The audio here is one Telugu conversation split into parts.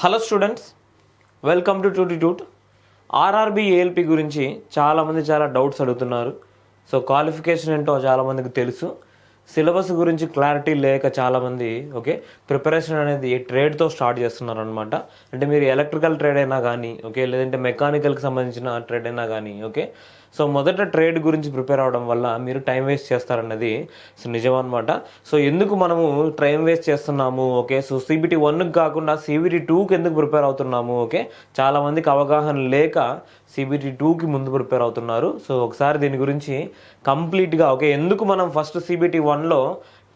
Hello students, welcome to Tute. RRB ALP గురించి చాలామంది చాలా డౌట్స్ అడుగుతున్నారు. సో క్వాలిఫికేషన్ ఏంటో చాలామందికి తెలుసు. సిలబస్ గురించి క్లారిటీ లేక చాలామంది ప్రిపరేషన్ అనేది ట్రేడ్తో స్టార్ట్ చేస్తున్నారు అనమాట. అంటే మీరు ఎలక్ట్రికల్ ట్రేడ్ అయినా కానీ లేదంటే మెకానికల్కి సంబంధించిన ట్రేడ్ అయినా కానీ సో మొదట ట్రేడ్ గురించి ప్రిపేర్ అవ్వడం వల్ల మీరు టైం వేస్ట్ చేస్తారన్నది నిజం అనమాట. సో ఎందుకు మనము టైం వేస్ట్ చేస్తున్నాము? సో CBT 1కి కాకుండా CBT 2కి ఎందుకు ప్రిపేర్ అవుతున్నాము? చాలామందికి అవగాహన లేక CBT 2కి ముందు ప్రిపేర్ అవుతున్నారు. సో ఒకసారి దీని గురించి కంప్లీట్గా ఎందుకు మనం ఫస్ట్ CBT 1లో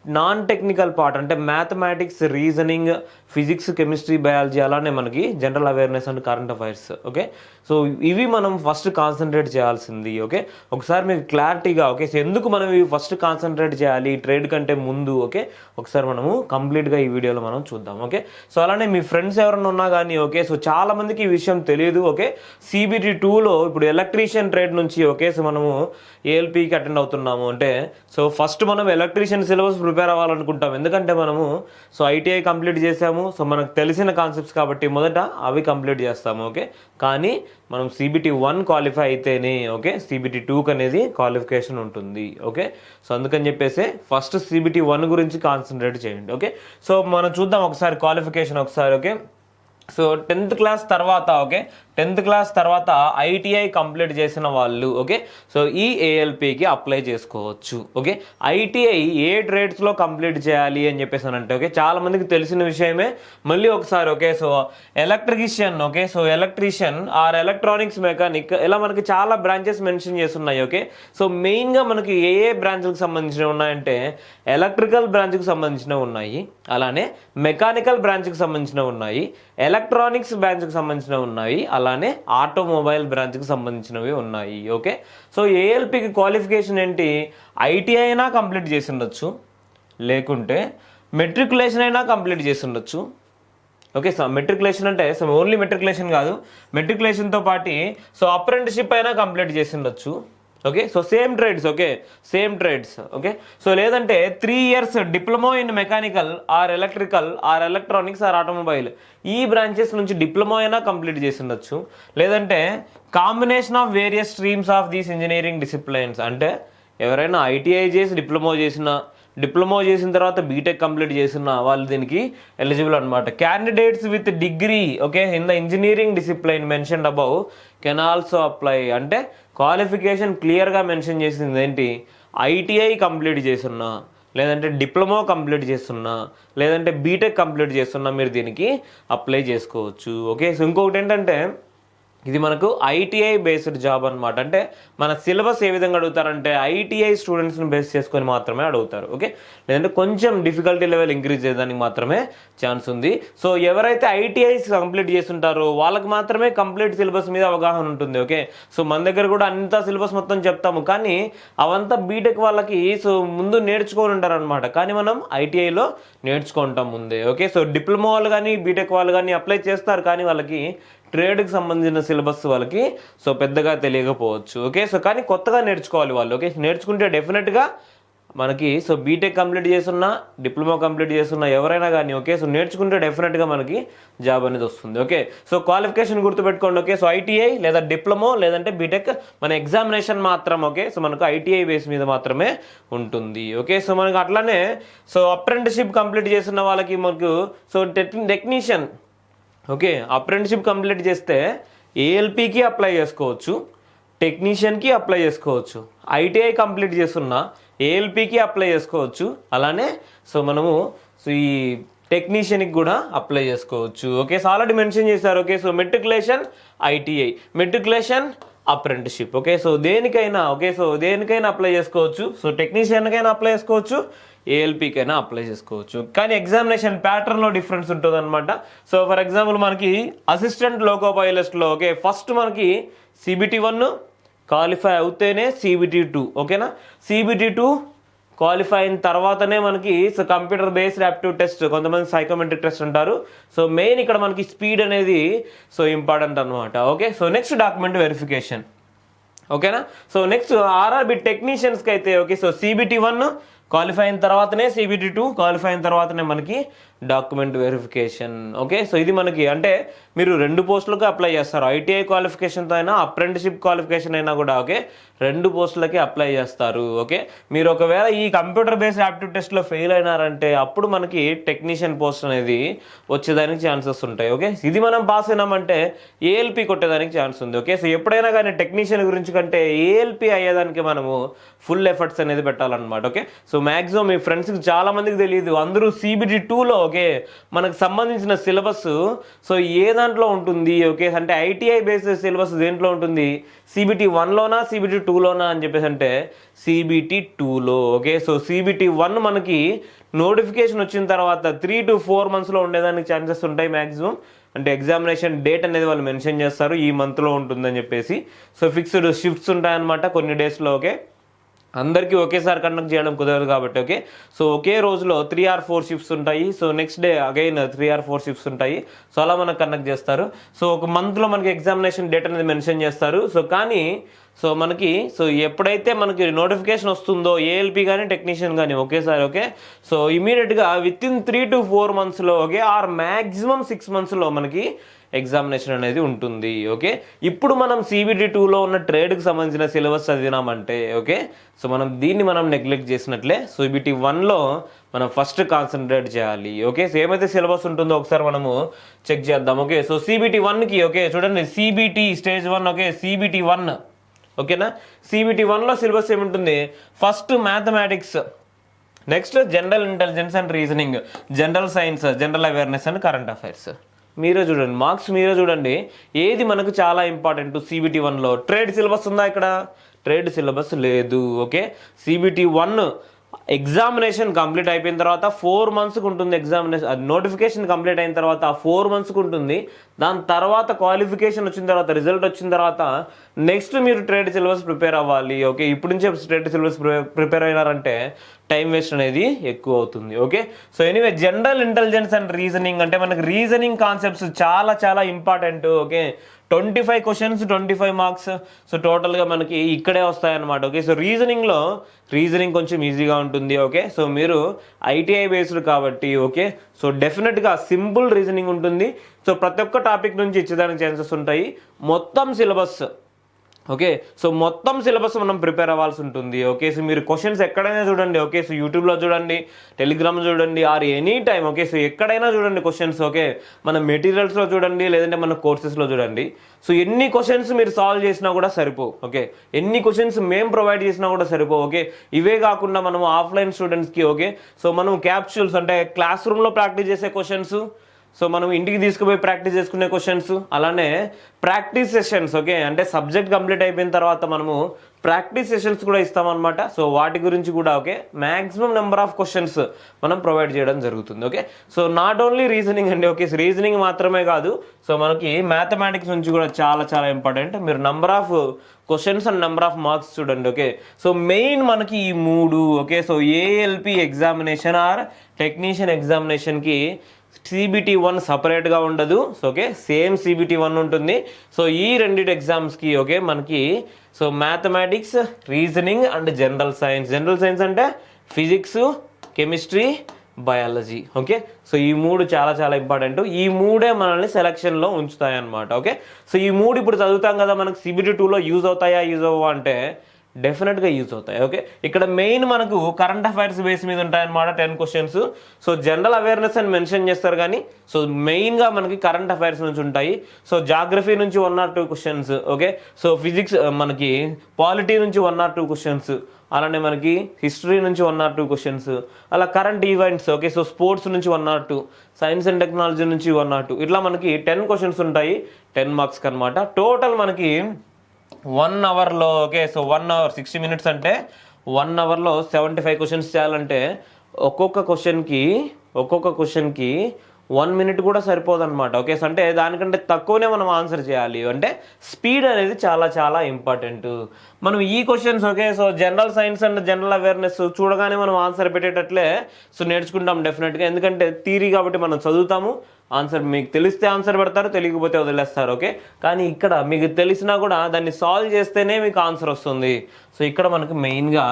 నాన్ టెక్నికల్ పార్ట్ అంటే mathematics, reasoning, physics, chemistry, biology అలానే మనకి general awareness and current affairs so ఇవి మనం ఫస్ట్ కాన్సన్ట్రేట్ చేయాల్సింది. ఒకసారి మీకు క్లారిటీగా సో ఎందుకు మనం ఇవి ఫస్ట్ కాన్సన్ట్రేట్ చేయాలి ట్రేడ్ కంటే ముందు ఒకసారి మనము కంప్లీట్గా ఈ వీడియోలో మనం చూద్దాం. సో అలానే మీ ఫ్రెండ్స్ ఎవరైనా ఉన్నా కానీ సో చాలా మందికి ఈ విషయం తెలియదు. CBT 2లో ఇప్పుడు ఎలక్ట్రీషియన్ ట్రేడ్ నుంచి సో మనము ఏఎల్పికి అటెండ్ అవుతున్నాము అంటే సో ఫస్ట్ మనం ఎలక్ట్రీషియన్ సిలబస్ ప్రిపేర్ అవ్వాలనుకుంటాం. ఎందుకంటే మనము సో ITI కంప్లీట్ చేసాము. సో మనకు తెలిసిన కాన్సెప్ట్స్ కాబట్టి మొదట అవి కంప్లీట్ చేస్తాము. కానీ మనం CBT 1 క్వాలిఫై అయితేనే CBT 2కి అనేది క్వాలిఫికేషన్ ఉంటుంది. సో అందుకని చెప్పేసి ఫస్ట్ CBT 1 గురించి కాన్సన్ట్రేట్ చేయండి. సో మనం చూద్దాం ఒకసారి క్వాలిఫికేషన్ ఒకసారి. సో 10th క్లాస్ తర్వాత 10th క్లాస్ తర్వాత ITI కంప్లీట్ చేసిన వాళ్ళు సో ఈ ఏఎల్పికి అప్లై చేసుకోవచ్చు. ITI ఏ ట్రేడ్స్లో కంప్లీట్ చేయాలి అని చెప్పేసి అంటే చాలా మందికి తెలిసిన విషయమే. మళ్ళీ ఒకసారి so electrician so electrician or electronics mechanic ఇలా మనకి చాలా బ్రాంచెస్ మెన్షన్ చేస్తున్నాయి. సో మెయిన్గా మనకి ఏ బ్రాంచ్లకు సంబంధించినవి ఉన్నాయంటే ఎలక్ట్రికల్ బ్రాంచ్కి సంబంధించినవి ఉన్నాయి, అలానే మెకానికల్ బ్రాంచ్కి సంబంధించినవి ఉన్నాయి, ఎలక్ట్రానిక్స్ బ్రాంచ్కి సంబంధించినవి ఉన్నాయి, అలానే ఆటోమొబైల్ బ్రాంచ్కి సంబంధించినవి ఉన్నాయి. సో ఏఎల్పికి క్వాలిఫికేషన్ ఏంటి? ITI అయినా కంప్లీట్ చేసి ఉండొచ్చు, లేకుంటే మెట్రికులేషన్ అయినా కంప్లీట్ చేసి ఉండొచ్చు. సో మెట్రికులేషన్ అంటే సో ఓన్లీ మెట్రికులేషన్ కాదు, మెట్రికులేషన్తో పాటు సో అప్రెంటిస్షిప్ అయినా కంప్లీట్ చేసి ఉండొచ్చు. సో సేమ్ ట్రేడ్స్ సో లేదంటే 3 years diploma in mechanical are electrical or electronics or automobile ఈ బ్రాంచెస్ నుంచి డిప్లొమా అయినా కంప్లీట్ చేసి ఉండొచ్చు. లేదంటే combination of various streams of these engineering disciplines అంటే ఎవరైనా ITI చేసి డిప్లొమా చేసిన తర్వాత బీటెక్ కంప్లీట్ చేసిన వాళ్ళు దీనికి ఎలిజిబుల్ అనమాట. Candidates with degree in the engineering discipline mentioned above can also apply. అంటే క్వాలిఫికేషన్ క్లియర్గా మెన్షన్ చేసింది ఏంటి? ITI కంప్లీట్ చేస్తున్నా, లేదంటే డిప్లొమా కంప్లీట్ చేస్తున్నా, లేదంటే బీటెక్ కంప్లీట్ చేస్తున్నా మీరు దీనికి అప్లై చేసుకోవచ్చు. సో ఇంకొకటి ఏంటంటే ఇది మనకు ITI బేస్డ్ జాబ్ అనమాట. అంటే మన సిలబస్ ఏ విధంగా అడుగుతారంటే ITI స్టూడెంట్స్ని బేస్ చేసుకొని మాత్రమే అడుగుతారు. లేదంటే కొంచెం డిఫికల్టీ లెవెల్ ఇంక్రీజ్ చేయడానికి మాత్రమే ఛాన్స్ ఉంది. సో ఎవరైతే ITIs కంప్లీట్ చేస్తుంటారో వాళ్ళకి మాత్రమే కంప్లీట్ సిలబస్ మీద అవగాహన ఉంటుంది. సో మన దగ్గర కూడా అంతా సిలబస్ మొత్తం చెప్తాము, కానీ అవంతా బీటెక్ వాళ్ళకి సో ముందు నేర్చుకొని ఉంటారు అనమాట. కానీ మనం ITIలో నేర్చుకుంటాం ముందే. సో డిప్లొమా వాళ్ళు కానీ బీటెక్ వాళ్ళు కానీ అప్లై చేస్తారు, కానీ వాళ్ళకి ట్రేడ్కి సంబంధించిన సిలబస్ వాళ్ళకి సో పెద్దగా తెలియకపోవచ్చు. సో కానీ కొత్తగా నేర్చుకోవాలి వాళ్ళు. నేర్చుకుంటే డెఫినెట్గా మనకి సో బీటెక్ కంప్లీట్ చేస్తున్నా, డిప్లొమా కంప్లీట్ చేస్తున్నా ఎవరైనా కానీ సో నేర్చుకుంటే డెఫినెట్గా మనకి జాబ్ అనేది వస్తుంది. సో క్వాలిఫికేషన్ గుర్తుపెట్టుకోండి. సో ITI లేదా డిప్లొమా లేదంటే బీటెక్ మన ఎగ్జామినేషన్ మాత్రం సో మనకు ITI బేస్ మీద మాత్రమే ఉంటుంది. సో మనకు అట్లానే సో అప్రెంటిస్షిప్ కంప్లీట్ చేస్తున్న వాళ్ళకి మనకు సో టెక్నీషియన్ అప్రెంటిస్షిప్ కంప్లీట్ చేస్తే ఏఎల్పికి అప్లై చేసుకోవచ్చు, టెక్నీషియన్కి అప్లై చేసుకోవచ్చు. ITI కంప్లీట్ చేస్తున్న ఏఎల్పికి అప్లై చేసుకోవచ్చు, అలానే సో మనము సో ఈ టెక్నీషియన్కి కూడా అప్లై చేసుకోవచ్చు. సో ఆల్రెడీ మెన్షన్ చేశారు. So matriculation ITI, matriculation apprenticeship. So దేనికైనా సో దేనికైనా అప్లై చేసుకోవచ్చు. సో టెక్నీషియన్కైనా అప్లై చేసుకోవచ్చు, ఏఎల్పికైనా అప్లై చేసుకోవచ్చు. కానీ ఎగ్జామినేషన్ ప్యాటర్న్లో డిఫరెన్స్ ఉంటుంది అనమాట. సో ఫర్ ఎగ్జాంపుల్ మనకి అసిస్టెంట్ లోకో పైలట్స్లో ఫస్ట్ మనకి CBT 1 క్వాలిఫై అవుతేనే CBT 2 CBT 2 క్వాలిఫై అయిన తర్వాతనే మనకి so computer based aptitude test, కొంతమంది సైకోమెట్రిక్ టెస్ట్ అంటారు. సో మెయిన్ ఇక్కడ మనకి స్పీడ్ అనేది సో ఇంపార్టెంట్ అనమాట. So next document verification. So next RRB టెక్నీషియన్స్కి అయితే సో CBT 1 క్వాలిఫై అయిన తర్వాతనే CBT2, క్వాలిఫై అయిన తర్వాతనే మనకి డాక్యుమెంట్ వెరిఫికేషన్. ఓకే, సో ఇది మనకి అంటే మీరు 2 పోస్టులకు అప్లై చేస్తారు. ITI క్వాలిఫికేషన్తో అయినా అప్రెంటిషిప్ క్వాలిఫికేషన్ అయినా కూడా ఓకే 2 పోస్టులకి అప్లై చేస్తారు. ఓకే, మీరు ఒకవేళ ఈ కంప్యూటర్ బేస్డ్ యాప్టిట్యూడ్ టెస్ట్లో ఫెయిల్ అయినారంటే అప్పుడు మనకి టెక్నీషియన్ పోస్ట్ అనేది వచ్చేదానికి ఛాన్సెస్ ఉంటాయి. ఓకే, ఇది మనం పాస్ అయినామంటే ALP కొట్టేదానికి ఛాన్స్ ఉంది. ఓకే, సో ఎప్పుడైనా కానీ టెక్నీషియన్ గురించి కంటే ALP అయ్యేదానికి మనము ఫుల్ ఎఫర్ట్స్ అనేది పెట్టాలన్నమాట. ఓకే, సో మ్యాక్సిమం మీ ఫ్రెండ్స్కి చాలా మందికి తెలియదు, అందరూ CBT2లో ఓకే మనకు సంబంధించిన సిలబస్ సో ఏ దాంట్లో ఉంటుంది. ఓకే, అంటే ITI బేస్డ్ సిలబస్ దేంట్లో ఉంటుంది, CBT1లోనా CBT2లోనా అని చెప్పేసి అంటే CBT2లో. ఓకే, సో CBT1 మనకి నోటిఫికేషన్ వచ్చిన తర్వాత 3 to 4 monthsలో ఉండేదానికి ఛాన్సెస్ ఉంటాయి మ్యాక్సిమం. అంటే ఎగ్జామినేషన్ డేట్ అనేది వాళ్ళు మెన్షన్ చేస్తారు, ఈ మంత్లో ఉంటుందని చెప్పేసి. సో ఫిక్స్డ్ షిఫ్ట్స్ ఉంటాయన్నమాట కొన్ని డేస్లో. ఓకే, అందరికీ ఒకేసారి కండక్ట్ చేయడం కుదరదు కాబట్టి. ఓకే, సో ఒకే రోజులో 3 or 4 షిఫ్ట్స్ ఉంటాయి. So next day again 3 or 4 shifts ఉంటాయి. సో అలా మనకు కండక్ట్ చేస్తారు. సో ఒక మంత్లో మనకి ఎగ్జామినేషన్ డేట్ అనేది మెన్షన్ చేస్తారు. సో కానీ సో మనకి సో ఎప్పుడైతే మనకి నోటిఫికేషన్ వస్తుందో ALP కానీ టెక్నీషియన్ కానీ ఒకేసారి ఓకే సో ఇమీడియట్గా వితిన్ 3 to 4 monthsలో ఓకే ఆర్ మ్యాక్సిమం 6 monthsలో మనకి ఎగ్జామినేషన్ అనేది ఉంటుంది. ఓకే, ఇప్పుడు మనం CBT2లో ఉన్న ట్రేడ్కి సంబంధించిన సిలబస్ చదివినామంటే ఓకే సో మనం దీన్ని మనం నెగ్లెక్ట్ చేసినట్లే. సో CBT1లో మనం ఫస్ట్ కాన్సన్ట్రేట్ చేయాలి. ఓకే, సో ఏమైతే సిలబస్ ఉంటుందో ఒకసారి మనము చెక్ చేద్దాం. ఓకే, సో CBT1కి ఓకే చూడండి, CBT స్టేజ్ 1 ఓకే CBT1 ఓకేనా. CBT1లో సిలబస్ ఏముంటుంది, first mathematics, next general intelligence and reasoning, general science, general awareness and current affairs. మీరే చూడండి మార్క్స్, మీరే చూడండి ఏది మనకు చాలా ఇంపార్టెంట్. CBT1లో ట్రేడ్ సిలబస్ ఉందా, ఇక్కడ ట్రేడ్ సిలబస్ లేదు. ఓకే, CBT1 ఎగ్జామినేషన్ కంప్లీట్ అయిపోయిన తర్వాత 4 monthsకి ఉంటుంది ఎగ్జామినేషన్, నోటిఫికేషన్ కంప్లీట్ అయిన తర్వాత 4 monthsకి ఉంటుంది. దాని తర్వాత క్వాలిఫికేషన్ వచ్చిన తర్వాత రిజల్ట్ వచ్చిన తర్వాత నెక్స్ట్ మీరు ట్రేడ్ సిలబస్ ప్రిపేర్ అవ్వాలి. ఓకే, ఇప్పుడు నుంచే ట్రేడ్ సిలబస్ ప్రిపేర్ అయినారంటే టైం వేస్ట్ అనేది ఎక్కువ అవుతుంది. Okay, so anyway general intelligence and reasoning అంటే మనకి రీజనింగ్ కాన్సెప్ట్స్ చాలా చాలా important. Okay, 25 questions 25 marks. So టోటల్గా మనకి ఇక్కడే వస్తాయన్నమాట. ఓకే, సో రీజనింగ్ కొంచెం ఈజీగా ఉంటుంది. ఓకే, సో మీరు ITI బేస్డ్ కాబట్టి ఓకే సో డెఫినెట్గా సింపుల్ రీజనింగ్ ఉంటుంది. సో ప్రతి ఒక్క టాపిక్ నుంచి ఇచ్చేదానికి ఛాన్సెస్ ఉంటాయి. మొత్తం సిలబస్ ఓకే సో మొత్తం సిలబస్ మనం ప్రిపేర్ అవ్వాల్సి ఉంటుంది. ఓకే, సో మీరు క్వశ్చన్స్ ఎక్కడైనా చూడండి. ఓకే, సో యూట్యూబ్లో చూడండి, టెలిగ్రామ్ చూడండి, or any time. Okay, so ఎక్కడైనా చూడండి క్వశ్చన్స్. ఓకే, మన మెటీరియల్స్లో చూడండి, లేదంటే మన కోర్సెస్లో చూడండి. సో ఎన్ని క్వశ్చన్స్ మీరు సాల్వ్ చేసినా కూడా సరిపో. ఓకే, ఎన్ని క్వశ్చన్స్ మేము ప్రొవైడ్ చేసినా కూడా సరిపో. ఓకే, ఇవే కాకుండా మనం ఆఫ్లైన్ స్టూడెంట్స్కి ఓకే సో మనం క్యాప్సూల్స్ అంటే క్లాస్ రూమ్లో ప్రాక్టీస్ చేసే క్వశ్చన్స్, సో మనం ఇంటికి తీసుకుపోయి ప్రాక్టీస్ చేసుకునే క్వశ్చన్స్, అలానే ప్రాక్టీస్ సెషన్స్. ఓకే, అంటే సబ్జెక్ట్ కంప్లీట్ అయిపోయిన తర్వాత మనము ప్రాక్టీస్ సెషన్స్ కూడా ఇస్తామన్నమాట. సో వాటి గురించి కూడా okay maximum number of questions మనం ప్రొవైడ్ చేయడం జరుగుతుంది. Okay, so not only reasoning అండి. ఓకే, రీజనింగ్ మాత్రమే కాదు, సో మనకి మ్యాథమెటిక్స్ నుంచి కూడా చాలా చాలా ఇంపార్టెంట్. మీరు number of questions and number of marks చూడండి. ఓకే, సో మెయిన్ మనకి ఈ 3 okay so ALP examination or technician ఎగ్జామినేషన్కి CBT1 సపరేట్గా ఉండదు. సో ఓకే సేమ్ CBT1 ఉంటుంది. సో ఈ రెండింటి ఎగ్జామ్స్కి ఓకే మనకి so mathematics, reasoning and general science అంటే physics, chemistry, biology. Okay, so ఈ 3 చాలా చాలా ఇంపార్టెంట్. ఈ 3 మనల్ని సెలక్షన్లో ఉంచుతాయి అన్నమాట. ఓకే, సో ఈ 3 ఇప్పుడు చదువుతాం కదా, మనకు CBT2లో యూజ్ అవుతాయా యూజ్ అవ్వవా అంటే డెఫినెట్గా యూజ్ అవుతాయి. ఓకే, ఇక్కడ మెయిన్ మనకు కరెంట్ అఫైర్స్ బేస్ మీద ఉంటాయన్నమాట 10 questions. సో జనరల్ అవేర్నెస్ అని మెన్షన్ చేస్తారు కానీ సో మెయిన్గా మనకి కరెంట్ అఫైర్స్ నుంచి ఉంటాయి. సో జాగ్రఫీ నుంచి 1 or 2 questions. Okay, so physics మనకి పాలిటీ నుంచి 1 or 2 questions, అలానే మనకి హిస్టరీ నుంచి 1 or 2 questions, అలా current events. Okay, so sports నుంచి 1 or 2, సైన్స్ అండ్ టెక్నాలజీ నుంచి 1 or 2, ఇట్లా మనకి 10 questions ఉంటాయి 10 marks అనమాట. టోటల్ మనకి 1 hourలో ఓకే సో 1 hour 60 minutes అంటే 1 hourలో 75 questions చేయాలంటే ఒక్కొక్క క్వశ్చన్కి 1 minute కూడా సరిపోదన్నమాట. ఓకే, సో అంటే దానికంటే తక్కువనే మనం ఆన్సర్ చేయాలి. అంటే స్పీడ్ అనేది చాలా చాలా ఇంపార్టెంట్. మనం ఈ questions okay so general science and general awareness చూడగానే మనం ఆన్సర్ పెట్టేటట్లే సో నేర్చుకుంటాం డెఫినెట్గా, ఎందుకంటే థియరీ కాబట్టి మనం చదువుతాము, ఆన్సర్ మీకు తెలిస్తే ఆన్సర్ పెడతారు, తెలియకపోతే వదిలేస్తారు. ఓకే, కానీ ఇక్కడ మీకు తెలిసినా కూడా దాన్ని సాల్వ్ చేస్తేనే మీకు ఆన్సర్ వస్తుంది. సో ఇక్కడ మనకి మెయిన్గా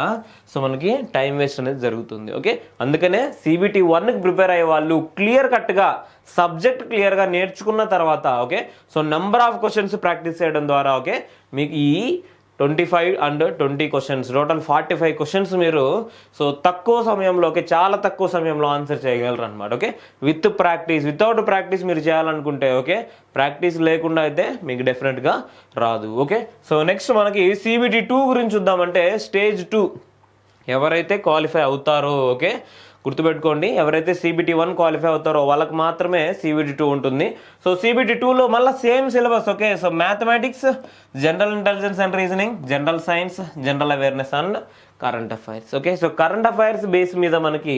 సో మనకి టైం వేస్ట్ అనేది జరుగుతుంది. ఓకే, అందుకనే CBT 1కి ప్రిపేర్ అయ్యే వాళ్ళు క్లియర్ కట్గా సబ్జెక్ట్ క్లియర్గా నేర్చుకున్న తర్వాత okay so number of questions practice చేయడం ద్వారా ఓకే మీకు ఈ 25 అండ్ 20 క్వశ్చన్స్ టోటల్ 45 క్వశ్చన్స్ మీరు సో తక్కువ సమయంలో ఓకే చాలా తక్కువ సమయంలో ఆన్సర్ చేయగలరు అనమాట. Okay, with practice, without practice మీరు చేయాలనుకుంటే ఓకే ప్రాక్టీస్ లేకుండా అయితే మీకు డెఫినెట్గా రాదు. ఓకే, సో నెక్స్ట్ మనకి CBT 2 గురించి చూద్దామంటే స్టేజ్ 2 ఎవరైతే క్వాలిఫై అవుతారో ఓకే గుర్తుపెట్టుకోండి, ఎవరైతే CBT 1 క్వాలిఫై అవుతారో వాళ్ళకి మాత్రమే CBT 2 ఉంటుంది. సో CBT 2లో మళ్ళీ same syllabus okay so mathematics, general intelligence and reasoning, general science, general awareness and current affairs. Okay, so current affairs base మీద మనకి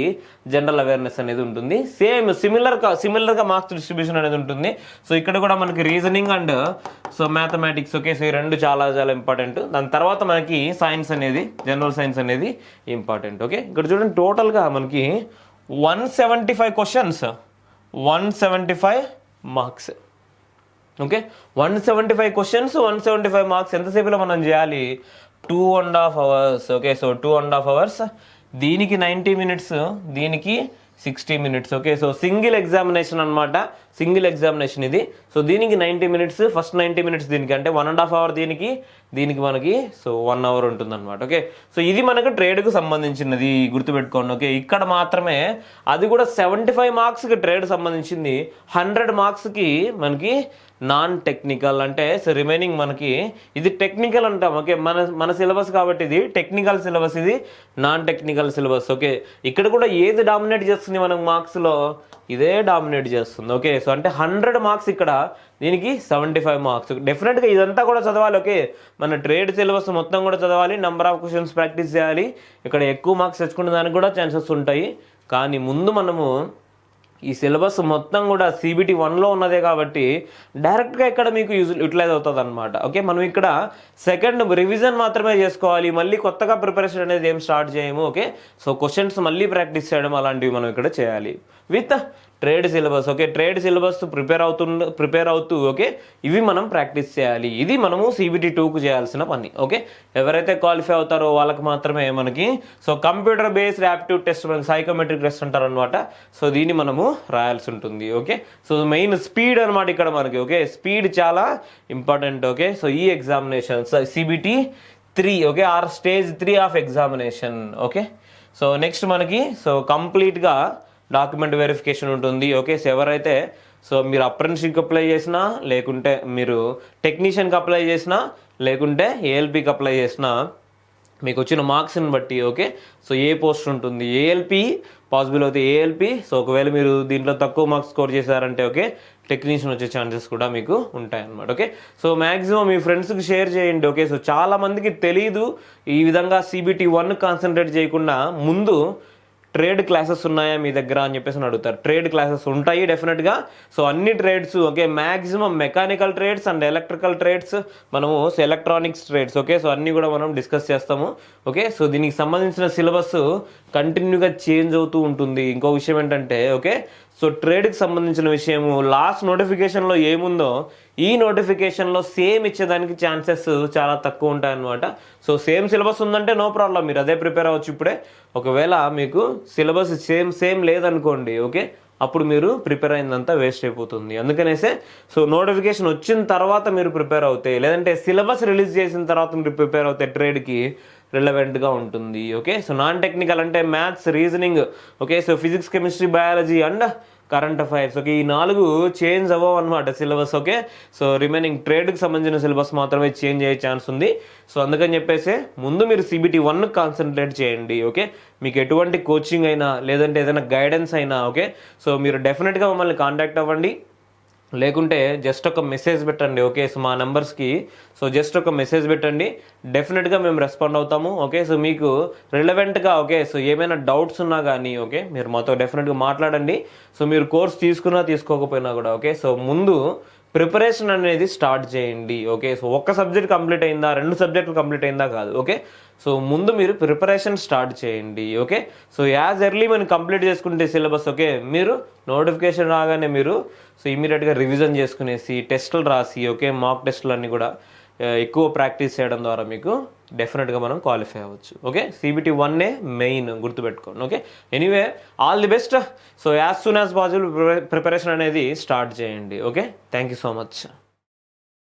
జనరల్ అవేర్నెస్ అనేది ఉంటుంది. సేమ్ సిమిలర్గా మార్క్స్ డిస్ట్రిబ్యూషన్ అనేది ఉంటుంది. సో ఇక్కడ కూడా మనకి reasoning and so mathematics okay so ఈ రెండు చాలా చాలా ఇంపార్టెంట్. దాని తర్వాత మనకి సైన్స్ అనేది, జనరల్ సైన్స్ అనేది ఇంపార్టెంట్. ఓకే, ఇక్కడ చూడండి టోటల్గా మనకి 175 questions, 175 marks. Okay, 175 questions, 175 marks ఎంతసేపులో మనం చేయాలి? 2.5 అవర్స్. ఓకే, సో 2.5 అవర్స్, దీనికి 90 మినిట్స్, దీనికి 60 minutes. Okay, so single examination అనమాట, సింగిల్ ఎగ్జామినేషన్ ఇది. సో దీనికి 90 మినిట్స్, ఫస్ట్ 90 మినిట్స్ దీనికి, అంటే 1.5 అవర్ దీనికి మనకి సో 1 అవర్ ఉంటుంది అనమాట. ఓకే, సో ఇది మనకు ట్రేడ్కు సంబంధించినది గుర్తుపెట్టుకోండి. ఓకే, ఇక్కడ మాత్రమే అది కూడా 75 మార్క్స్కి ట్రేడ్ సంబంధించింది, 100 మార్క్స్కి మనకి నాన్ టెక్నికల్, అంటే సో రిమైనింగ్ మనకి ఇది టెక్నికల్ అంటాం. ఓకే, మన సిలబస్ కాబట్టి ఇది టెక్నికల్ సిలబస్, ఇది నాన్ టెక్నికల్ సిలబస్. ఓకే, ఇక్కడ కూడా ఏది డామినేట్ చేస్తుంది మనకు మార్క్స్లో? ఇదే డామినేట్ చేస్తుంది. ఓకే, సో అంటే 100 మార్క్స్ ఇక్కడ, దీనికి 75 మార్క్స్. డెఫినెట్గా ఇదంతా కూడా చదవాలి. ఓకే, మన ట్రేడ్ సిలబస్ మొత్తం కూడా చదవాలి, నెంబర్ ఆఫ్ క్వశ్చన్స్ ప్రాక్టీస్ చేయాలి, ఇక్కడ ఎక్కువ మార్క్స్ తెచ్చుకునే దానికి కూడా ఛాన్సెస్ ఉంటాయి. కానీ ముందు మనము ఈ సిలబస్ మొత్తం కూడా CBT 1లో ఉన్నదే కాబట్టి డైరెక్ట్గా ఇక్కడ మీకు యూటిలైజ్ అవుతుంది అనమాట. ఓకే, మనం ఇక్కడ సెకండ్ రివిజన్ మాత్రమే చేసుకోవాలి, మళ్ళీ కొత్తగా ప్రిపరేషన్ అనేది ఏం స్టార్ట్ చేయము. ఓకే, సో క్వశ్చన్స్ మళ్ళీ ప్రాక్టీస్ చేయడం అలాంటివి మనం ఇక్కడ చేయాలి with trade syllabus. Okay, trade syllabus prepare అవుతూ ఓకే ఇవి మనం ప్రాక్టీస్ చేయాలి. ఇది మనము CBT 2కు చేయాల్సిన పని. ఓకే, ఎవరైతే క్వాలిఫై అవుతారో వాళ్ళకి మాత్రమే మనకి so computer based aptitude test, మనకి సైకోమెట్రిక్ టెస్ట్ అంటారు అనమాట. సో దీన్ని మనము రాయాల్సి ఉంటుంది. ఓకే, సో మెయిన్ స్పీడ్ అనమాట ఇక్కడ మనకి. ఓకే, స్పీడ్ చాలా ఇంపార్టెంట్. ఓకే, సో ఈ examination CBT 3 okay or stage 3 of examination. Okay, so next మనకి సో కంప్లీట్గా డాక్యుమెంట్ వెరిఫికేషన్ ఉంటుంది. ఓకే, సో ఎవరైతే సో మీరు అప్రెంటిస్షిప్కి అప్లై చేసినా, లేకుంటే మీరు టెక్నీషియన్కి అప్లై చేసినా, లేకుంటే ALPకి అప్లై చేసినా, మీకు వచ్చిన మార్క్స్ని బట్టి ఓకే సో ఏ పోస్ట్ ఉంటుంది, ALP పాసిబుల్ అయితే ALP. సో ఒకవేళ మీరు దీంట్లో తక్కువ మార్క్స్ స్కోర్ చేశారంటే ఓకే టెక్నీషియన్ వచ్చే ఛాన్సెస్ కూడా మీకు ఉంటాయి అన్నమాట. ఓకే, సో మ్యాక్సిమం మీ ఫ్రెండ్స్కి షేర్ చేయండి. ఓకే, సో చాలా మందికి తెలీదు ఈ విధంగా CBT 1 కాన్సన్ట్రేట్ చేయకుండా ముందు ట్రేడ్ క్లాసెస్ ఉన్నాయా మీ దగ్గర అని చెప్పేసి అడుగుతారు. ట్రేడ్ క్లాసెస్ ఉంటాయి డెఫినెట్గా. సో అన్ని trades okay maximum mechanical trades and electrical trades, మనము ఎలక్ట్రానిక్స్ ట్రేడ్స్ ఓకే సో అన్నీ కూడా మనం డిస్కస్ చేస్తాము. ఓకే, సో దీనికి సంబంధించిన సిలబస్ కంటిన్యూగా చేంజ్ అవుతూ ఉంటుంది. ఇంకో విషయం ఏంటంటే ఓకే సో ట్రేడ్కి సంబంధించిన విషయము లాస్ట్ నోటిఫికేషన్లో ఏముందో ఈ నోటిఫికేషన్లో సేమ్ ఇచ్చేదానికి ఛాన్సెస్ చాలా తక్కువ ఉంటాయన్నమాట. సో సేమ్ సిలబస్ ఉందంటే నో ప్రాబ్లం, మీరు అదే ప్రిపేర్ అవ్వచ్చు ఇప్పుడే. ఒకవేళ మీకు సిలబస్ సేమ్ లేదనుకోండి ఓకే అప్పుడు మీరు ప్రిపేర్ అయిందంతా వేస్ట్ అయిపోతుంది. అందుకనేసే సో నోటిఫికేషన్ వచ్చిన తర్వాత మీరు ప్రిపేర్ అవుతాయి, లేదంటే సిలబస్ రిలీజ్ చేసిన తర్వాత మీరు ప్రిపేర్ అవుతాయి ట్రేడ్కి రిలవెంట్గా ఉంటుంది. ఓకే, సో నాన్ టెక్నికల్ అంటే maths, reasoning okay so physics, chemistry, biology and current affairs. Okay, ఈ 4 చేంజ్ అవ్వవు అనమాట సిలబస్. ఓకే, సో రిమైనింగ్ ట్రేడ్కి సంబంధించిన సిలబస్ మాత్రమే చేంజ్ అయ్యే ఛాన్స్ ఉంది. సో అందుకని చెప్పేసి ముందు మీరు CBT 1 కాన్సన్ట్రేట్ చేయండి. ఓకే, మీకు ఎటువంటి కోచింగ్ అయినా లేదంటే ఏదైనా గైడెన్స్ అయినా ఓకే సో మీరు డెఫినెట్గా మమ్మల్ని కాంటాక్ట్ అవ్వండి, లేకుంటే జస్ట్ ఒక మెసేజ్ పెట్టండి. ఓకే, సో మా నెంబర్స్కి సో జస్ట్ ఒక మెసేజ్ పెట్టండి, డెఫినెట్గా మేము రెస్పాండ్ అవుతాము. ఓకే, సో మీకు రిలవెంట్గా ఓకే సో ఏమైనా డౌట్స్ ఉన్నా కానీ ఓకే మీరు మాతో డెఫినెట్గా మాట్లాడండి. సో మీరు కోర్స్ తీసుకున్నా తీసుకోకపోయినా కూడా ఓకే సో ముందు ప్రిపరేషన్ అనేది స్టార్ట్ చేయండి. ఓకే, సో ఒక్క సబ్జెక్ట్ కంప్లీట్ అయిందా, 2 సబ్జెక్టులు కంప్లీట్ అయిందా కాదు. ఓకే, సో ముందు మీరు ప్రిపరేషన్ స్టార్ట్ చేయండి. ఓకే, సో యాజ్ ఎర్లీ మనం కంప్లీట్ చేసుకుంటే సిలబస్, ఓకే, మీరు నోటిఫికేషన్ రాగానే మీరు సో ఇమీడియట్గా రివిజన్ చేసుకునేసి టెస్టులు రాసి, ఓకే, మాక్ టెస్టులు అన్నీ కూడా ఎక్కువ ప్రాక్టీస్ చేయడం ద్వారా మీకు డెఫినెట్గా మనం క్వాలిఫై అవ్వచ్చు. ఓకే, CBT 1 మెయిన్ గుర్తుపెట్టుకోండి. Okay, anyway all the best. So as soon as possible preparation అనేది స్టార్ట్ చేయండి. Okay, thank you so much.